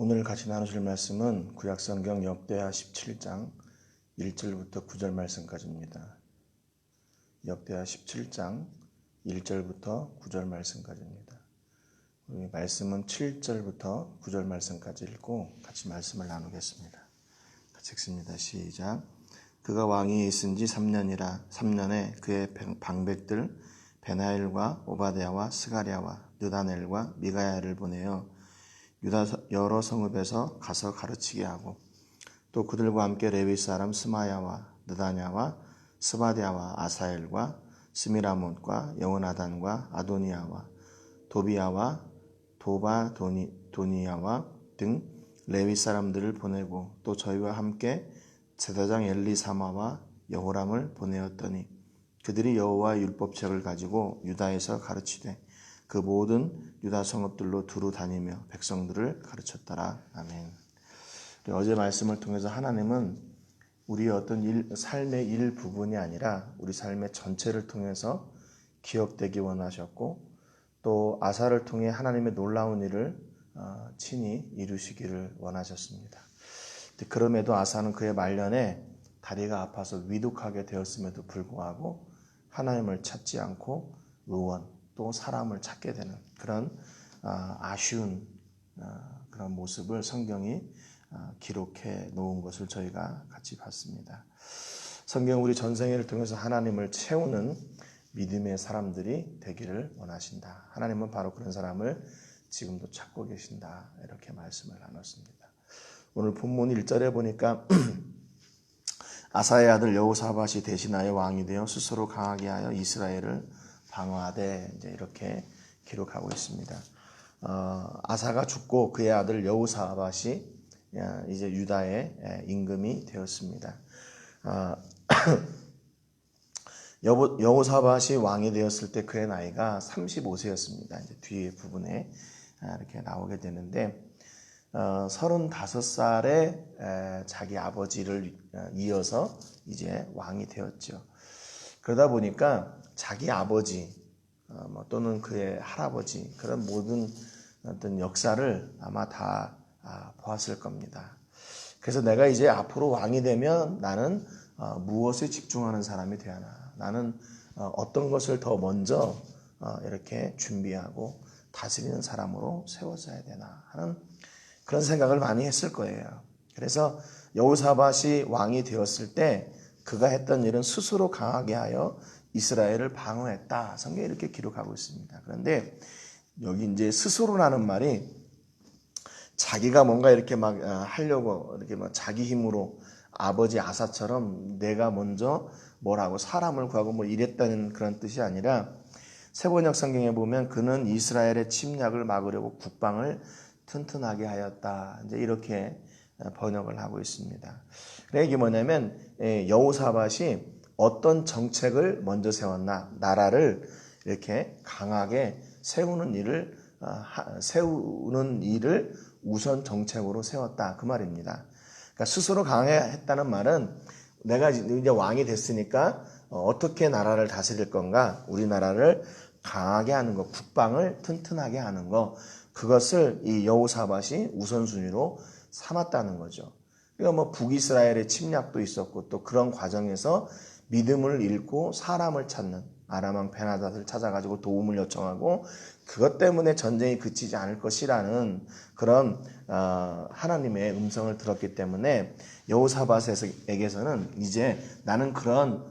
오늘 같이 나누실 말씀은 구약성경 역대하 17장 1절부터 9절 말씀까지입니다. 역대하 17장 1절부터 9절 말씀까지입니다. 우리 말씀은 7절부터 9절 말씀까지 읽고 같이 말씀을 나누겠습니다. 같이 읽습니다. 시작. 그가 왕이 있은 지 3년이라 3년에 그의 방백들 베나엘과 오바댜와 스가랴와 느다넬과 미가야를 보내어 유다 여러 성읍에서 가서 가르치게 하고 또 그들과 함께 레위 사람 스마야와 느다냐와 스바랴와 아사엘과 스미라못과 여호나단과 아도니아와 도비야와 도바도니야와 등 레위 사람들을 보내고 또 저희와 함께 제사장 엘리사마와 여호람을 보내었더니 그들이 여호와 율법책을 가지고 유다에서 가르치되 그 모든 유다 성읍들로 두루 다니며 백성들을 가르쳤더라. 아멘. 어제 말씀을 통해서 하나님은 우리의 어떤 삶의 일부분이 아니라 우리 삶의 전체를 통해서 기억되기 원하셨고 또 아사를 통해 하나님의 놀라운 일을 친히 이루시기를 원하셨습니다. 그럼에도 아사는 그의 말년에 다리가 아파서 위독하게 되었음에도 불구하고 하나님을 찾지 않고 의원 또 사람을 찾게 되는 그런 아쉬운 그런 모습을 성경이 기록해 놓은 것을 저희가 같이 봤습니다. 성경 우리 전생애를 통해서 하나님을 채우는 믿음의 사람들이 되기를 원하신다. 하나님은 바로 그런 사람을 지금도 찾고 계신다. 이렇게 말씀을 나눴습니다. 오늘 본문 1절에 보니까 아사의 아들 여호사밧이 대신하여 왕이 되어 스스로 강하게 하여 이스라엘을 방어하되 이제 이렇게 기록하고 있습니다. 아사가 죽고 그의 아들 여호사밧이 이제 유다의 임금이 되었습니다. 여호사밧이 왕이 되었을 때 그의 나이가 35세였습니다. 이제 뒤에 부분에 이렇게 나오게 되는데 35살에 자기 아버지를 이어서 이제 왕이 되었죠. 그러다 보니까 자기 아버지 또는 그의 할아버지 그런 모든 어떤 역사를 아마 다 보았을 겁니다. 그래서 내가 이제 앞으로 왕이 되면 나는 무엇에 집중하는 사람이 되야 하나, 나는 어떤 것을 더 먼저 이렇게 준비하고 다스리는 사람으로 세워져야 되나 하는 그런 생각을 많이 했을 거예요. 그래서 여호사밧이 왕이 되었을 때 그가 했던 일은 스스로 강하게 하여 이스라엘을 방어했다. 성경에 이렇게 기록하고 있습니다. 그런데 여기 이제 스스로라는 말이 자기가 뭔가 이렇게 막 하려고 이렇게 막 자기 힘으로 아버지 아사처럼 내가 먼저 뭐라고 사람을 구하고 뭐 이랬다는 그런 뜻이 아니라 세번역 성경에 보면 그는 이스라엘의 침략을 막으려고 국방을 튼튼하게 하였다. 이제 이렇게 번역을 하고 있습니다. 그래 이게 뭐냐면 여호사밧이 어떤 정책을 먼저 세웠나, 나라를 이렇게 강하게 세우는 일을 우선 정책으로 세웠다 그 말입니다. 그러니까 스스로 강하게 했다는 말은 내가 이제 왕이 됐으니까 어떻게 나라를 다스릴 건가, 우리나라를 강하게 하는 것, 국방을 튼튼하게 하는 것, 그것을 이 여호사밧이 우선순위로 삼았다는 거죠. 그러니까 뭐 북이스라엘의 침략도 있었고 또 그런 과정에서 믿음을 잃고 사람을 찾는 아람 왕 베나닷을 찾아가지고 도움을 요청하고 그것 때문에 전쟁이 그치지 않을 것이라는 그런 하나님의 음성을 들었기 때문에 여호사밧에게서는 이제 나는 그런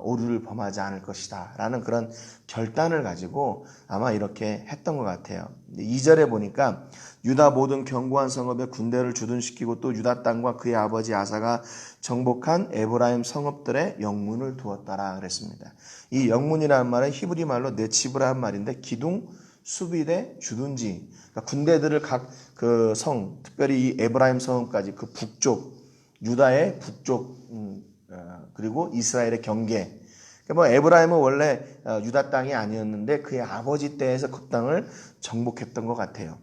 오류를 범하지 않을 것이다 라는 그런 결단을 가지고 아마 이렇게 했던 것 같아요. 2절에 보니까 유다 모든 견고한 성읍에 군대를 주둔시키고 또 유다 땅과 그의 아버지 아사가 정복한 에브라임 성읍들의 영문을 두었더라 그랬습니다. 이 영문이라는 말은 히브리 말로 네치브라는 말인데 기둥, 수비대, 주둔지, 그러니까 군대들을 각 그 성, 특별히 이 에브라임 성읍까지 그 북쪽, 유다의 북쪽 그리고 이스라엘의 경계. 그러니까 뭐 에브라임은 원래 유다 땅이 아니었는데 그의 아버지 때에서 그 땅을 정복했던 것 같아요.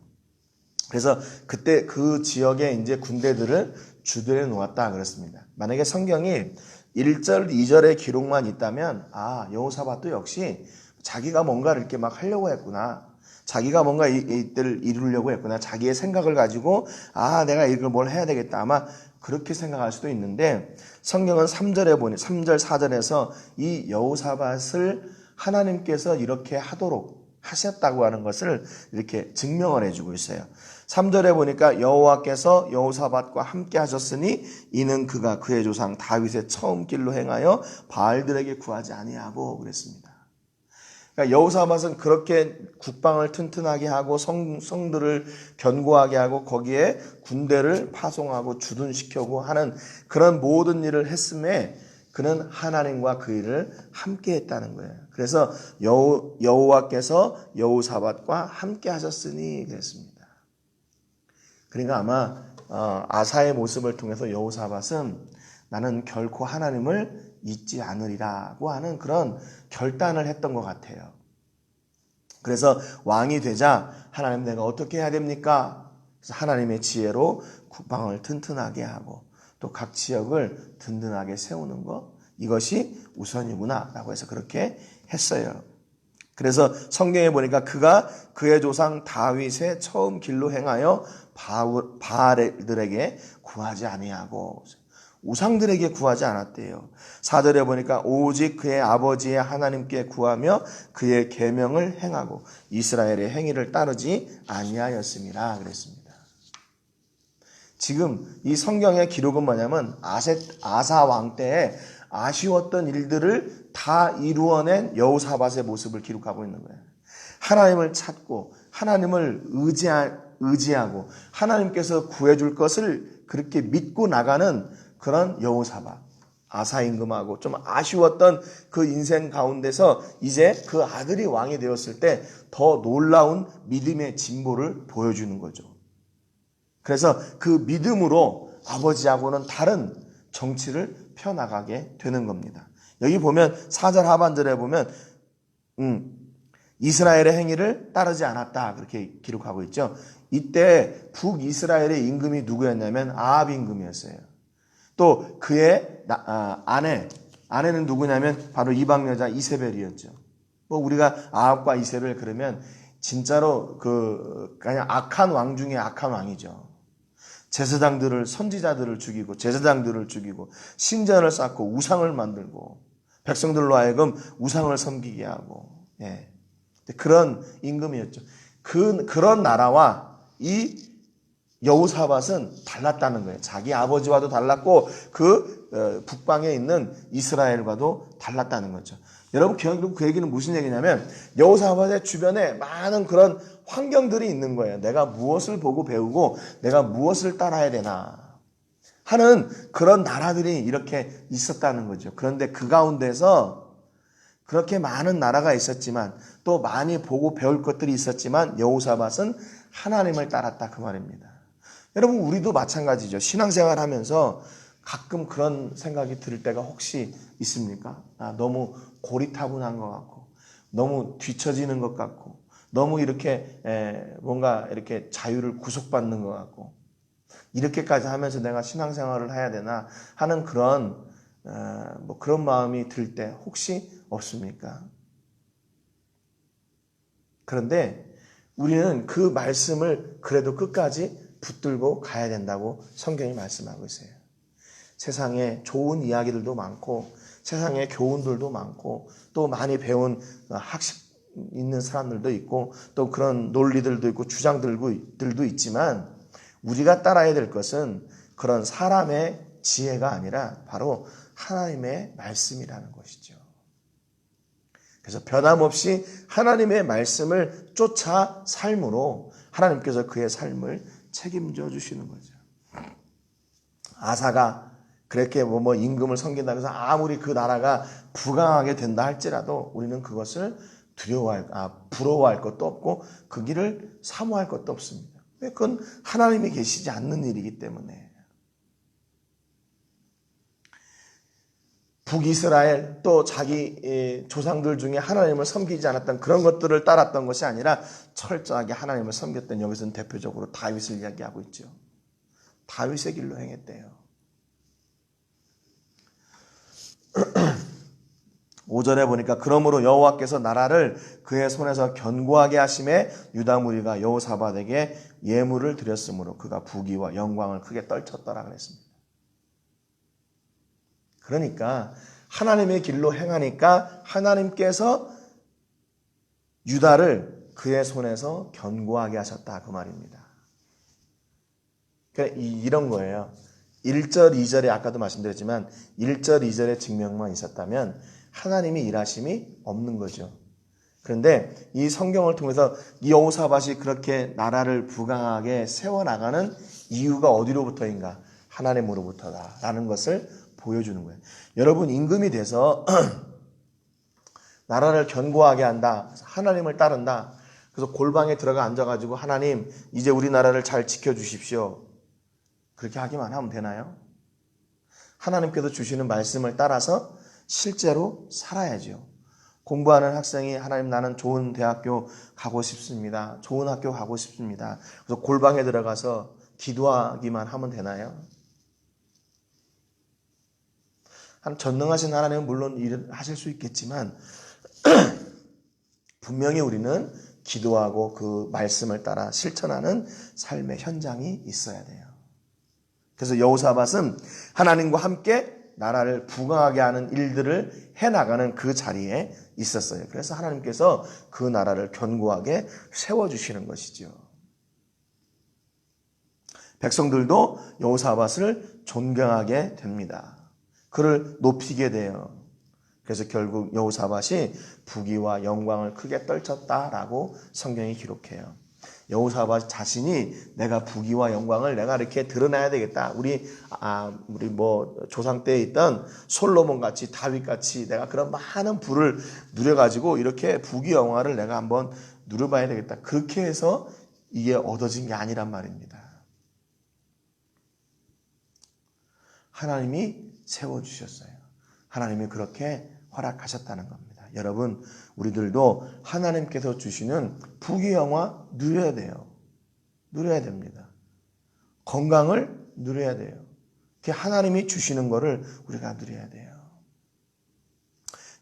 그래서 그때 그 지역에 이제 군대들을 주둔해 놓았다 그랬습니다. 만약에 성경이 1절, 2절의 기록만 있다면 여호사밧도 역시 자기가 뭔가를 이렇게 막 하려고 했구나. 자기가 뭔가 이때를 이루려고 했거나 자기의 생각을 가지고 내가 이걸 뭘 해야 되겠다 아마 그렇게 생각할 수도 있는데 성경은 3절에 보니 3절 4절에서 이 여호사밧을 하나님께서 이렇게 하도록 하셨다고 하는 것을 이렇게 증명을 해주고 있어요. 3절에 보니까 여호와께서 여호사밧과 함께 하셨으니 이는 그가 그의 조상 다윗의 처음 길로 행하여 바알들에게 구하지 아니하고 그랬습니다. 그러니까 여호사밧은 그렇게 국방을 튼튼하게 하고 성들을 견고하게 하고 거기에 군대를 파송하고 주둔시키고 하는 그런 모든 일을 했음에 그는 하나님과 그 일을 함께 했다는 거예요. 그래서 여호와께서 여호사밧과 함께 하셨으니 그랬습니다. 그러니까 아마 아사의 모습을 통해서 여호사밧은 나는 결코 하나님을 잊지 않으리라고 하는 그런 결단을 했던 것 같아요. 그래서 왕이 되자 하나님 내가 어떻게 해야 됩니까? 그래서 하나님의 지혜로 국방을 튼튼하게 하고 또 각 지역을 든든하게 세우는 것 이것이 우선이구나 라고 해서 그렇게 했어요. 그래서 성경에 보니까 그가 그의 조상 다윗의 처음 길로 행하여 바알들에게 구하지 아니하고 우상들에게 구하지 않았대요. 4절에 보니까 오직 그의 아버지의 하나님께 구하며 그의 계명을 행하고 이스라엘의 행위를 따르지 아니하였음이라 그랬습니다. 지금 이 성경의 기록은 뭐냐면 아사 왕 때에 아쉬웠던 일들을 다 이루어낸 여호사밧의 모습을 기록하고 있는 거예요. 하나님을 찾고 하나님을 의지하고 하나님께서 구해줄 것을 그렇게 믿고 나가는 그런 여호사밧, 아사 임금하고 좀 아쉬웠던 그 인생 가운데서 이제 그 아들이 왕이 되었을 때 더 놀라운 믿음의 진보를 보여주는 거죠. 그래서 그 믿음으로 아버지하고는 다른 정치를 펴나가게 되는 겁니다. 여기 보면 4절 하반절에 보면 이스라엘의 행위를 따르지 않았다 그렇게 기록하고 있죠. 이때 북이스라엘의 임금이 누구였냐면 아합 임금이었어요. 또 그의 아내는 누구냐면 바로 이방 여자 이세벨이었죠. 뭐 우리가 아합과 이세벨 그러면 진짜로 그냥 악한 왕 중에 악한 왕이죠. 제사장들을 선지자들을 죽이고 제사장들을 죽이고 신전을 쌓고 우상을 만들고 백성들로 하여금 우상을 섬기게 하고 그런 임금이었죠. 그런 나라와 이 여호사밧은 달랐다는 거예요. 자기 아버지와도 달랐고 그 북방에 있는 이스라엘과도 달랐다는 거죠. 여러분 결국 그 얘기는 무슨 얘기냐면 여호사밧의 주변에 많은 그런 환경들이 있는 거예요. 내가 무엇을 보고 배우고 내가 무엇을 따라야 되나 하는 그런 나라들이 이렇게 있었다는 거죠. 그런데 그 가운데서 그렇게 많은 나라가 있었지만 또 많이 보고 배울 것들이 있었지만 여호사밧은 하나님을 따랐다 그 말입니다. 여러분 우리도 마찬가지죠. 신앙생활 하면서 가끔 그런 생각이 들 때가 혹시 있습니까? 너무 고리타분한 것 같고 너무 뒤처지는 것 같고 너무 이렇게 뭔가 이렇게 자유를 구속받는 것 같고 이렇게까지 하면서 내가 신앙생활을 해야 되나 하는 그런 그런 마음이 들 때 혹시 없습니까? 그런데 우리는 그 말씀을 그래도 끝까지 붙들고 가야 된다고 성경이 말씀하고 있어요. 세상에 좋은 이야기들도 많고 세상에 교훈들도 많고 또 많이 배운 학식 있는 사람들도 있고 또 그런 논리들도 있고 주장들도 있지만 우리가 따라야 될 것은 그런 사람의 지혜가 아니라 바로 하나님의 말씀이라는 것이죠. 그래서 변함없이 하나님의 말씀을 쫓아 삶으로 하나님께서 그의 삶을 책임져 주시는 거죠. 아사가 그렇게 임금을 섬긴다고 해서 아무리 그 나라가 부강하게 된다 할지라도 우리는 그것을 부러워할 것도 없고 그 길을 사모할 것도 없습니다. 왜? 그건 하나님이 계시지 않는 일이기 때문에. 북이스라엘 또 자기 조상들 중에 하나님을 섬기지 않았던 그런 것들을 따랐던 것이 아니라 철저하게 하나님을 섬겼던 여기서는 대표적으로 다윗을 이야기하고 있죠. 다윗의 길로 행했대요. 5절에 보니까 그러므로 여호와께서 나라를 그의 손에서 견고하게 하심에 유다 무리가 여호사밧에게 예물을 드렸으므로 그가 부귀와 영광을 크게 떨쳤더라 그랬습니다. 그러니까 하나님의 길로 행하니까 하나님께서 유다를 그의 손에서 견고하게 하셨다 그 말입니다. 그러니까 이런 거예요. 1절, 2절에 아까도 말씀드렸지만 1절, 2절의 증명만 있었다면 하나님이 일하심이 없는 거죠. 그런데 이 성경을 통해서 이 여호사밧이 그렇게 나라를 부강하게 세워나가는 이유가 어디로부터인가? 하나님으로부터다라는 것을 보여주는 거예요. 여러분 임금이 돼서 나라를 견고하게 한다. 하나님을 따른다. 그래서 골방에 들어가 앉아가지고 하나님 이제 우리나라를 잘 지켜주십시오. 그렇게 하기만 하면 되나요? 하나님께서 주시는 말씀을 따라서 실제로 살아야죠. 공부하는 학생이 하나님 나는 좋은 대학교 가고 싶습니다. 좋은 학교 가고 싶습니다. 그래서 골방에 들어가서 기도하기만 하면 되나요? 전능하신 하나님은 물론 일을 하실 수 있겠지만 분명히 우리는 기도하고 그 말씀을 따라 실천하는 삶의 현장이 있어야 돼요. 그래서 여호사밧은 하나님과 함께 나라를 부강하게 하는 일들을 해나가는 그 자리에 있었어요. 그래서 하나님께서 그 나라를 견고하게 세워주시는 것이죠. 백성들도 여호사밧을 존경하게 됩니다. 그를 높이게 돼요. 그래서 결국 여호사밧이 부귀와 영광을 크게 떨쳤다라고 성경이 기록해요. 여호사밧 자신이 내가 부귀와 영광을 내가 이렇게 드러나야 되겠다. 우리 조상 때에 있던 솔로몬 같이 다윗 같이 내가 그런 많은 부를 누려가지고 이렇게 부귀 영화를 내가 한번 누려봐야 되겠다. 그렇게 해서 이게 얻어진 게 아니란 말입니다. 하나님이 세워주셨어요. 하나님이 그렇게 허락하셨다는 겁니다. 여러분, 우리들도 하나님께서 주시는 부귀 영화 누려야 돼요. 누려야 됩니다. 건강을 누려야 돼요. 하나님이 주시는 거를 우리가 누려야 돼요.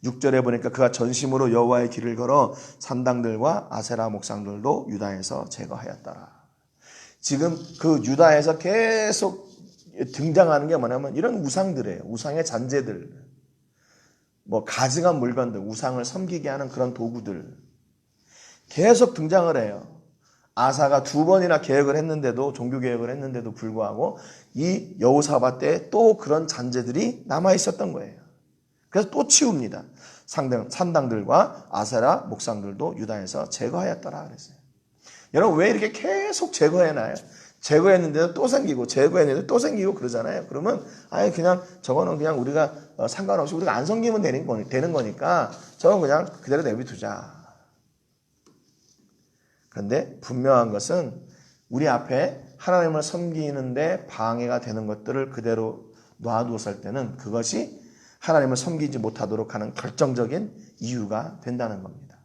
6절에 보니까 그가 전심으로 여호와의 길을 걸어 산당들과 아세라 목상들도 유다에서 제거하였더라. 지금 그 유다에서 계속 등장하는 게 뭐냐면 이런 우상들이에요. 우상의 잔재들. 가증한 물건들, 우상을 섬기게 하는 그런 도구들 계속 등장을 해요. 아사가 2번이나 계획을 했는데도, 종교 계획을 했는데도 불구하고 이 여호사밧 때 또 그런 잔재들이 남아 있었던 거예요. 그래서 또 치웁니다. 산당들과 아세라 목상들도 유다에서 제거하였더라 그랬어요. 여러분 왜 이렇게 계속 제거해놔요? 제거했는데도 또 생기고 제거했는데도 또 생기고 그러잖아요. 그러면 아예 그냥 저거는 그냥 우리가 상관없이 우리가 안 섬기면 되는 거니까 저건 그냥 그대로 내비두자. 그런데 분명한 것은 우리 앞에 하나님을 섬기는데 방해가 되는 것들을 그대로 놔두었을 때는 그것이 하나님을 섬기지 못하도록 하는 결정적인 이유가 된다는 겁니다.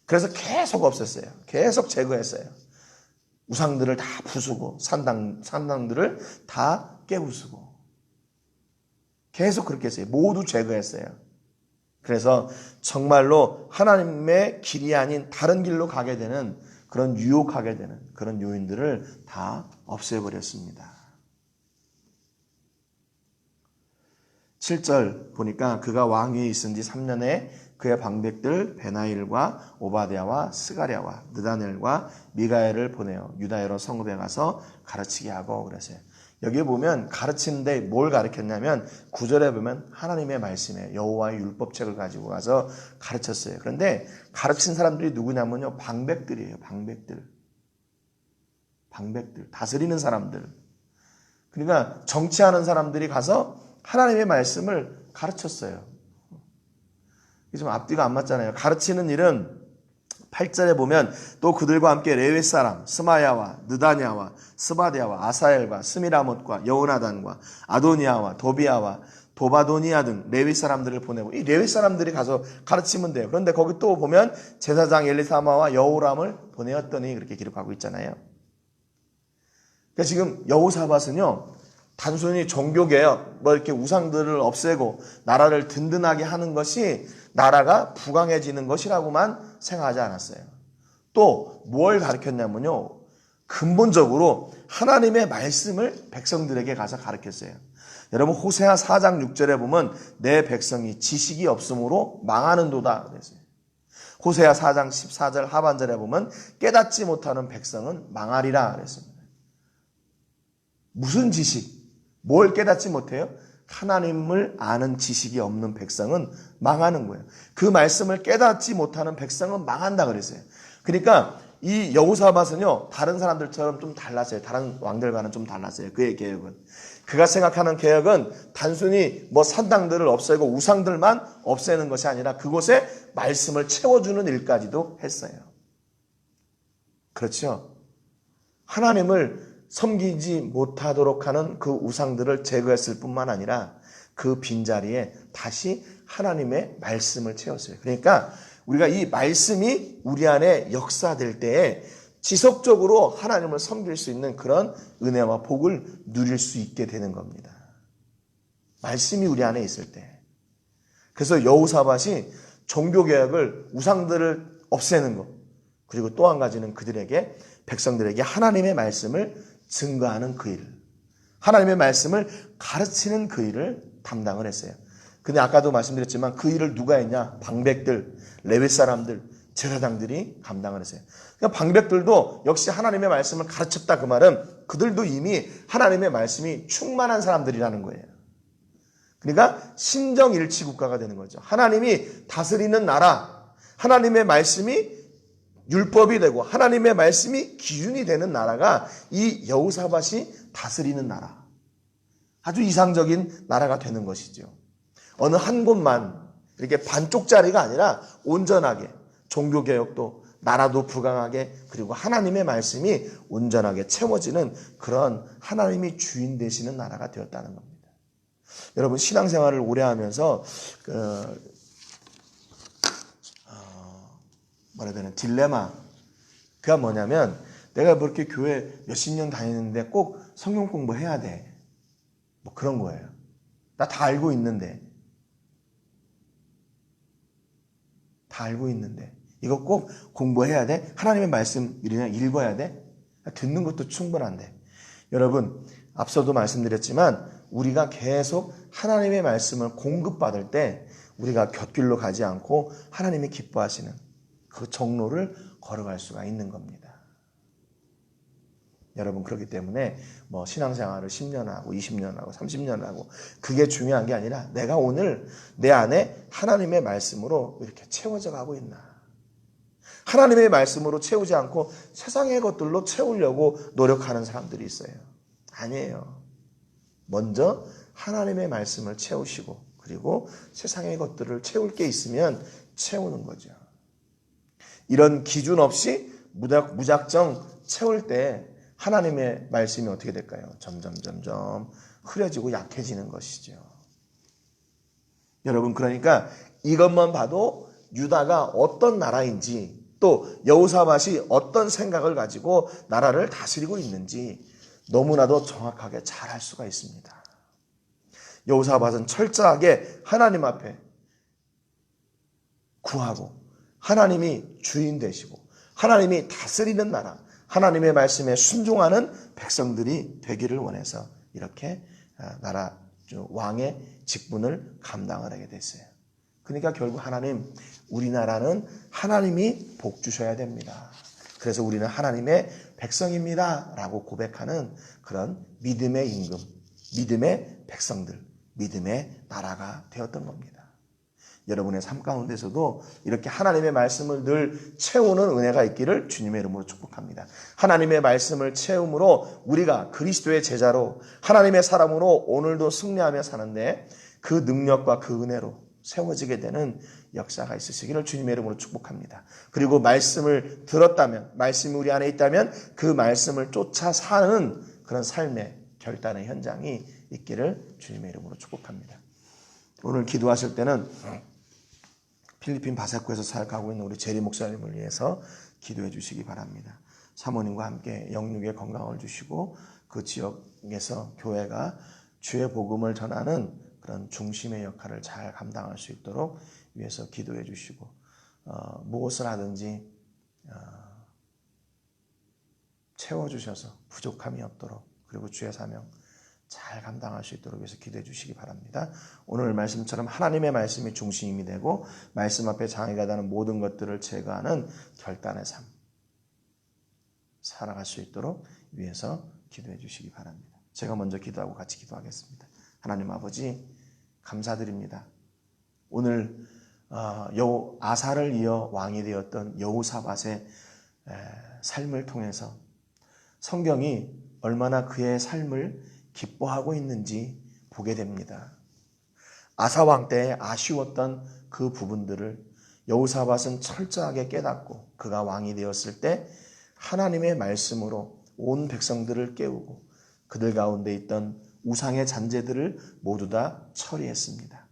그래서 계속 없앴어요. 계속 제거했어요. 우상들을 다 부수고 산당들을 다 깨부수고 계속 그렇게 했어요. 모두 제거했어요. 그래서 정말로 하나님의 길이 아닌 다른 길로 가게 되는 그런 유혹하게 되는 그런 요인들을 다 없애버렸습니다. 7절 보니까 그가 왕위에 있은 지 3년에 그의 방백들 베나일과 오바댜와 스가랴와 느다넬과 미가엘을 보내어 유다야로 성읍에 가서 가르치게 하고 그랬어요. 여기에 보면 가르치는데 뭘 가르쳤냐면 9절에 보면 하나님의 말씀에 여호와의 율법책을 가지고 가서 가르쳤어요. 그런데 가르친 사람들이 누구냐면요. 방백들이에요. 방백들. 다스리는 사람들. 그러니까 정치하는 사람들이 가서 하나님의 말씀을 가르쳤어요. 이게 좀 앞뒤가 안 맞잖아요. 가르치는 일은 8절에 보면 또 그들과 함께 레위 사람 스마야와 느다냐와 스바랴와 아사엘과 스미라못과 여호나단과 아도니아와 도비아와 도바도니아 등 레위 사람들을 보내고 이 레위 사람들이 가서 가르치면 돼요. 그런데 거기 또 보면 제사장 엘리사마와 여호람을 보내었더니 그렇게 기록하고 있잖아요. 그러니까 지금 여호사밧은요 단순히 종교개혁, 뭐 이렇게 우상들을 없애고 나라를 든든하게 하는 것이 나라가 부강해지는 것이라고만 생각하지 않았어요. 또 뭘 가르쳤냐면요. 근본적으로 하나님의 말씀을 백성들에게 가서 가르쳤어요. 여러분 호세아 4장 6절에 보면 내 백성이 지식이 없으므로 망하는도다 그랬어요. 호세아 4장 14절 하반절에 보면 깨닫지 못하는 백성은 망하리라 그랬습니다. 무슨 지식? 뭘 깨닫지 못해요? 하나님을 아는 지식이 없는 백성은 망하는 거예요. 그 말씀을 깨닫지 못하는 백성은 망한다 그랬어요. 그러니까 이 여호사밧은요 다른 사람들처럼 좀 달랐어요. 다른 왕들과는 좀 달랐어요. 그의 계획은. 그가 생각하는 계획은 단순히 뭐 산당들을 없애고 우상들만 없애는 것이 아니라 그곳에 말씀을 채워주는 일까지도 했어요. 그렇죠? 하나님을 섬기지 못하도록 하는 그 우상들을 제거했을 뿐만 아니라 그 빈자리에 다시 하나님의 말씀을 채웠어요. 그러니까 우리가 이 말씀이 우리 안에 역사될 때에 지속적으로 하나님을 섬길 수 있는 그런 은혜와 복을 누릴 수 있게 되는 겁니다. 말씀이 우리 안에 있을 때. 그래서 여호사밧이 종교개혁을 우상들을 없애는 것 그리고 또 한 가지는 그들에게 백성들에게 하나님의 말씀을 증거하는 그 일, 하나님의 말씀을 가르치는 그 일을 담당을 했어요. 근데 아까도 말씀드렸지만 그 일을 누가 했냐? 방백들, 레위 사람들, 제사장들이 감당을 했어요. 그러니까 방백들도 역시 하나님의 말씀을 가르쳤다 그 말은 그들도 이미 하나님의 말씀이 충만한 사람들이라는 거예요. 그러니까 신정일치 국가가 되는 거죠. 하나님이 다스리는 나라, 하나님의 말씀이 율법이 되고 하나님의 말씀이 기준이 되는 나라가 이 여호사밧이 다스리는 나라. 아주 이상적인 나라가 되는 것이죠. 어느 한 곳만 이렇게 반쪽짜리가 아니라 온전하게 종교개혁도 나라도 부강하게 그리고 하나님의 말씀이 온전하게 채워지는 그런 하나님이 주인 되시는 나라가 되었다는 겁니다. 여러분 신앙생활을 오래 하면서 뭐라 해야 되나 딜레마가 뭐냐면 내가 뭐 이렇게 교회 몇십 년 다니는데 꼭 성경 공부해야 돼. 뭐 그런 거예요. 나 다 알고 있는데. 다 알고 있는데. 이거 꼭 공부해야 돼? 하나님의 말씀 그냥 읽어야 돼? 듣는 것도 충분한데. 여러분 앞서도 말씀드렸지만 우리가 계속 하나님의 말씀을 공급받을 때 우리가 곁길로 가지 않고 하나님이 기뻐하시는 그 정로를 걸어갈 수가 있는 겁니다. 여러분 그렇기 때문에 뭐 신앙생활을 10년 하고 20년 하고 30년 하고 그게 중요한 게 아니라 내가 오늘 내 안에 하나님의 말씀으로 이렇게 채워져 가고 있나. 하나님의 말씀으로 채우지 않고 세상의 것들로 채우려고 노력하는 사람들이 있어요. 아니에요. 먼저 하나님의 말씀을 채우시고 그리고 세상의 것들을 채울 게 있으면 채우는 거죠. 이런 기준 없이 무작정 채울 때 하나님의 말씀이 어떻게 될까요? 점점 흐려지고 약해지는 것이죠. 여러분 그러니까 이것만 봐도 유다가 어떤 나라인지 또 여호사밧이 어떤 생각을 가지고 나라를 다스리고 있는지 너무나도 정확하게 잘 알 수가 있습니다. 여호사밧은 철저하게 하나님 앞에 구하고 하나님이 주인 되시고 하나님이 다스리는 나라, 하나님의 말씀에 순종하는 백성들이 되기를 원해서 이렇게 나라 왕의 직분을 감당을 하게 됐어요. 그러니까 결국 하나님, 우리나라는 하나님이 복 주셔야 됩니다. 그래서 우리는 하나님의 백성입니다 라고 고백하는 그런 믿음의 임금, 믿음의 백성들, 믿음의 나라가 되었던 겁니다. 여러분의 삶 가운데서도 이렇게 하나님의 말씀을 늘 채우는 은혜가 있기를 주님의 이름으로 축복합니다. 하나님의 말씀을 채움으로 우리가 그리스도의 제자로 하나님의 사람으로 오늘도 승리하며 사는데 그 능력과 그 은혜로 세워지게 되는 역사가 있으시기를 주님의 이름으로 축복합니다. 그리고 말씀을 들었다면, 말씀이 우리 안에 있다면 그 말씀을 쫓아 사는 그런 삶의 결단의 현장이 있기를 주님의 이름으로 축복합니다. 오늘 기도하실 때는 필리핀 바사코에서 사역하고 있는 우리 제리 목사님을 위해서 기도해 주시기 바랍니다. 사모님과 함께 영육의 건강을 주시고 그 지역에서 교회가 주의 복음을 전하는 그런 중심의 역할을 잘 감당할 수 있도록 위해서 기도해 주시고 무엇을 하든지 채워주셔서 부족함이 없도록 그리고 주의 사명 잘 감당할 수 있도록 위해서 기도해 주시기 바랍니다. 오늘 말씀처럼 하나님의 말씀이 중심이 되고 말씀 앞에 장애가 되는 모든 것들을 제거하는 결단의 삶 살아갈 수 있도록 위해서 기도해 주시기 바랍니다. 제가 먼저 기도하고 같이 기도하겠습니다. 하나님 아버지 감사드립니다. 오늘 아사를 이어 왕이 되었던 여호사밧의 삶을 통해서 성경이 얼마나 그의 삶을 기뻐하고 있는지 보게 됩니다. 아사 왕 때에 아쉬웠던 그 부분들을 여호사밧은 철저하게 깨닫고 그가 왕이 되었을 때 하나님의 말씀으로 온 백성들을 깨우고 그들 가운데 있던 우상의 잔재들을 모두 다 처리했습니다.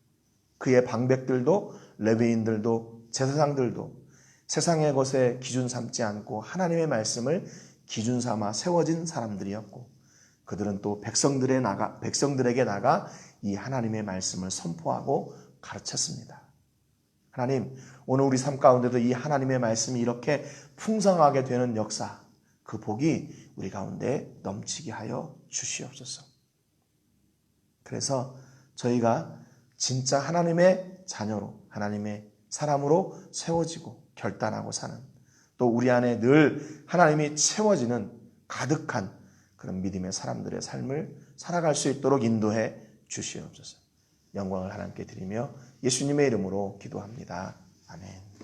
그의 방백들도 레위인들도 제사장들도 세상의 것에 기준 삼지 않고 하나님의 말씀을 기준 삼아 세워진 사람들이었고 그들은 또 백성들에게 나가 이 하나님의 말씀을 선포하고 가르쳤습니다. 하나님, 오늘 우리 삶 가운데도 이 하나님의 말씀이 이렇게 풍성하게 되는 역사, 그 복이 우리 가운데 넘치게 하여 주시옵소서. 그래서 저희가 진짜 하나님의 자녀로, 하나님의 사람으로 세워지고 결단하고 사는, 또 우리 안에 늘 하나님이 채워지는 가득한 그런 믿음의 사람들의 삶을 살아갈 수 있도록 인도해 주시옵소서. 영광을 하나님께 드리며 예수님의 이름으로 기도합니다. 아멘.